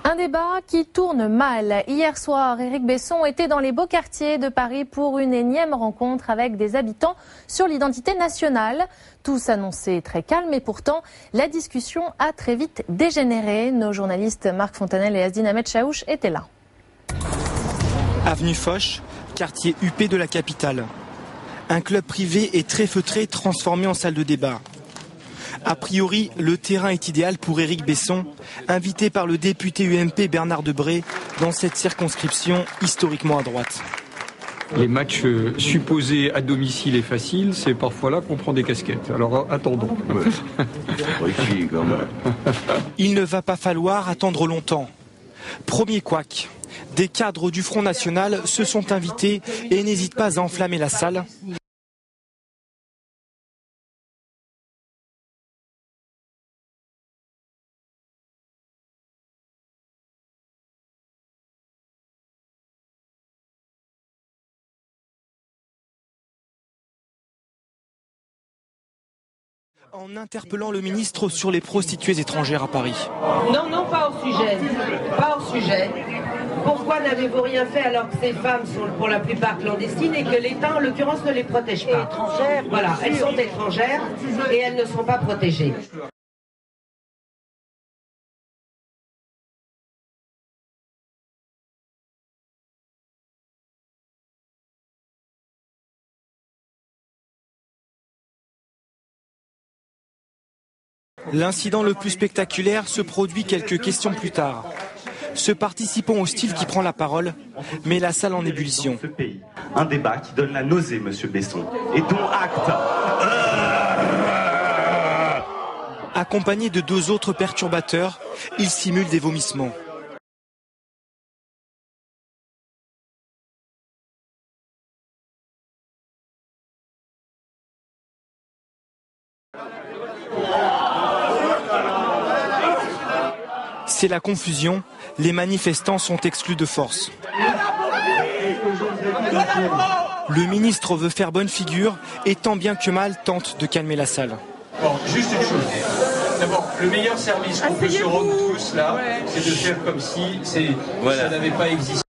Un débat qui tourne mal. Hier soir, Éric Besson était dans les beaux quartiers de Paris pour une énième rencontre avec des habitants sur l'identité nationale. Tout s'annonçait très calme et pourtant, la discussion a très vite dégénéré. Nos journalistes Marc Fontanel et Asdine Ahmed Chaouch étaient là. Avenue Foch, quartier huppé de la capitale. Un club privé est très feutré, transformé en salle de débat. A priori, le terrain est idéal pour Éric Besson, invité par le député UMP Bernard Debré dans cette circonscription historiquement à droite. Les matchs supposés à domicile et faciles, c'est parfois là qu'on prend des casquettes. Alors attendons. Il ne va pas falloir attendre longtemps. Premier couac. Des cadres du Front National se sont invités et n'hésitent pas à enflammer la salle. En interpellant le ministre sur les prostituées étrangères à Paris. Non, pas au sujet. Pas au sujet. Pourquoi n'avez-vous rien fait alors que ces femmes sont pour la plupart clandestines et que l'État, en l'occurrence, ne les protège pas? Étrangères. Voilà, elles sont étrangères et elles ne sont pas protégées. L'incident le plus spectaculaire se produit quelques questions plus tard. Ce participant hostile qui prend la parole met la salle en ébullition. Un débat qui donne la nausée, monsieur Besson, et dont acte. Accompagné de deux autres perturbateurs, il simule des vomissements. C'est la confusion, les manifestants sont exclus de force. Le ministre veut faire bonne figure et tant bien que mal tente de calmer la salle. Bon, juste une chose. D'abord, le meilleur service qu'on peut se rendre tous là, c'est de faire comme si ça n'avait pas existé.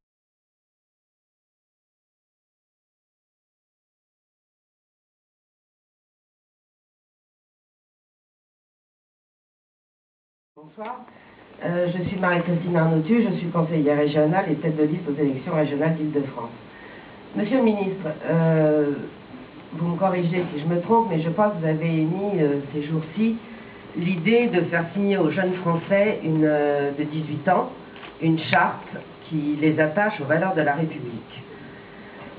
Bonsoir. Je suis Marie-Christine Arnautu, je suis conseillère régionale et tête de liste aux élections régionales d'Île-de-France. Monsieur le ministre, vous me corrigez si je me trompe, mais je crois que vous avez émis ces jours-ci l'idée de faire signer aux jeunes Français de 18 ans une charte qui les attache aux valeurs de la République.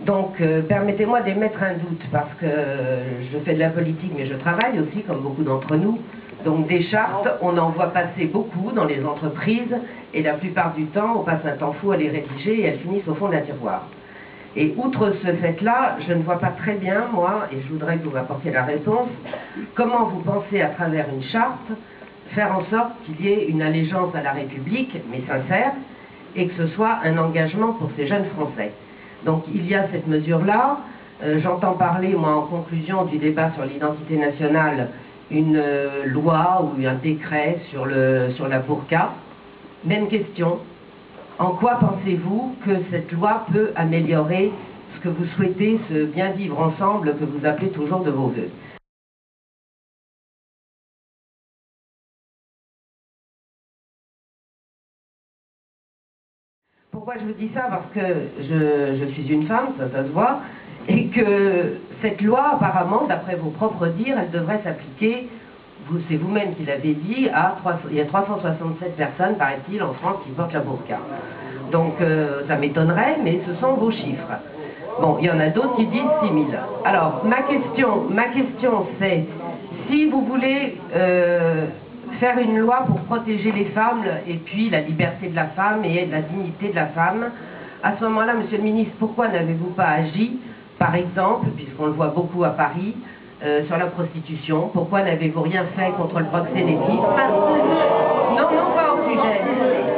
Donc, permettez-moi d'émettre un doute, parce que je fais de la politique, mais je travaille aussi, comme beaucoup d'entre nous. Donc, des chartes, on en voit passer beaucoup dans les entreprises, et la plupart du temps, on passe un temps fou à les rédiger, et elles finissent au fond d'un tiroir. Et outre ce fait-là, je ne vois pas très bien, moi, et je voudrais que vous m'apportiez la réponse, comment vous pensez, à travers une charte, faire en sorte qu'il y ait une allégeance à la République, mais sincère, et que ce soit un engagement pour ces jeunes Français. Donc il y a cette mesure-là. J'entends parler, moi, en conclusion du débat sur l'identité nationale, une loi ou un décret sur la burqa. Même question. En quoi pensez-vous que cette loi peut améliorer ce que vous souhaitez, ce bien vivre ensemble que vous appelez toujours de vos vœux? Pourquoi je vous dis ça? Parce que je suis une femme, ça se voit, et que cette loi, apparemment, d'après vos propres dires, elle devrait s'appliquer, c'est vous-même qui l'avez dit, il y a 367 personnes, paraît-il, en France qui portent la burqa. Donc ça m'étonnerait, mais ce sont vos chiffres. Bon, il y en a d'autres qui disent 6 000. Alors, ma question c'est, si vous voulez faire une loi pour protéger les femmes et puis la liberté de la femme et la dignité de la femme, à ce moment-là, monsieur le ministre, pourquoi n'avez-vous pas agi, par exemple, puisqu'on le voit beaucoup à Paris, sur la prostitution? Pourquoi n'avez-vous rien fait contre le proxénétisme? Non, pas au sujet.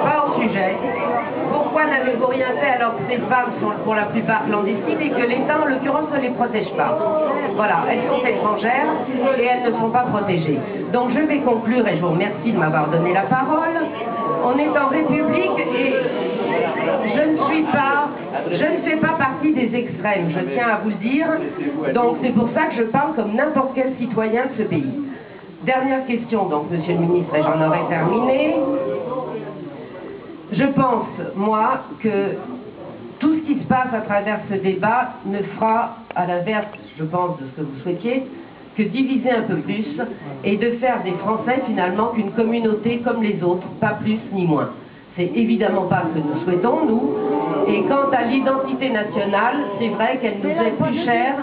Pas au sujet. Pourquoi n'avez-vous rien fait alors que ces femmes sont pour la plupart clandestines et que l'État, en l'occurrence, ne les protège pas? Voilà, elles sont étrangères et elles ne sont pas protégées. Donc je vais conclure et je vous remercie de m'avoir donné la parole. On est en République et je ne fais pas partie des extrêmes, je tiens à vous le dire. Donc c'est pour ça que je parle comme n'importe quel citoyen de ce pays. Dernière question, donc, monsieur le ministre, et j'en aurai terminé. Je pense, moi, que tout ce qui se passe à travers ce débat ne fera, à l'inverse, je pense, de ce que vous souhaitiez, que diviser un peu plus et de faire des Français, finalement, qu'une communauté comme les autres, pas plus ni moins. C'est évidemment pas ce que nous souhaitons, nous. Et quant à l'identité nationale, c'est vrai qu'elle nous est plus chère.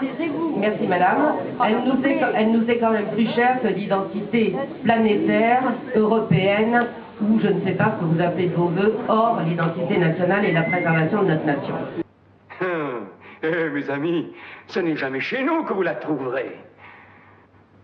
Merci madame. Elle nous est quand même plus chère que l'identité planétaire, européenne, ou je ne sais pas ce que vous appelez de vos voeux, hors l'identité nationale et la préservation de notre nation. Mes amis, ce n'est jamais chez nous que vous la trouverez.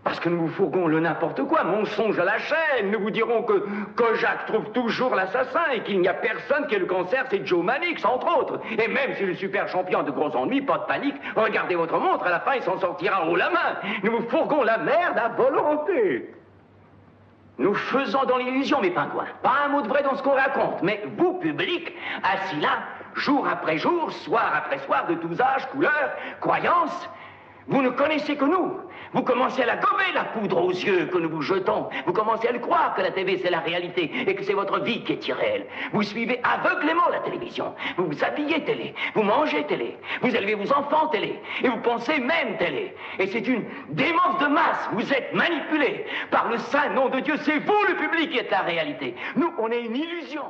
Parce que nous vous fourguons le n'importe quoi, mensonge à la chaîne. Nous vous dirons que Kojak trouve toujours l'assassin et qu'il n'y a personne qui ait le cancer, c'est Joe Mannix, entre autres. Et même si le super champion a de gros ennuis, pas de panique, regardez votre montre, à la fin il s'en sortira haut la main. Nous vous fourguons la merde à volonté. Nous faisons dans l'illusion, mes pingouins. Pas un mot de vrai dans ce qu'on raconte. Mais vous, public, assis là, jour après jour, soir après soir, de tous âges, couleurs, croyances, vous ne connaissez que nous. Vous commencez à la gober, la poudre aux yeux que nous vous jetons. Vous commencez à le croire que la TV, c'est la réalité et que c'est votre vie qui est irréelle. Vous suivez aveuglément la télévision. Vous vous habillez télé. Vous mangez télé. Vous élevez vos enfants télé. Et vous pensez même télé. Et c'est une démence de masse. Vous êtes manipulés par le saint nom de Dieu. C'est vous, le public, qui êtes la réalité. Nous, on est une illusion.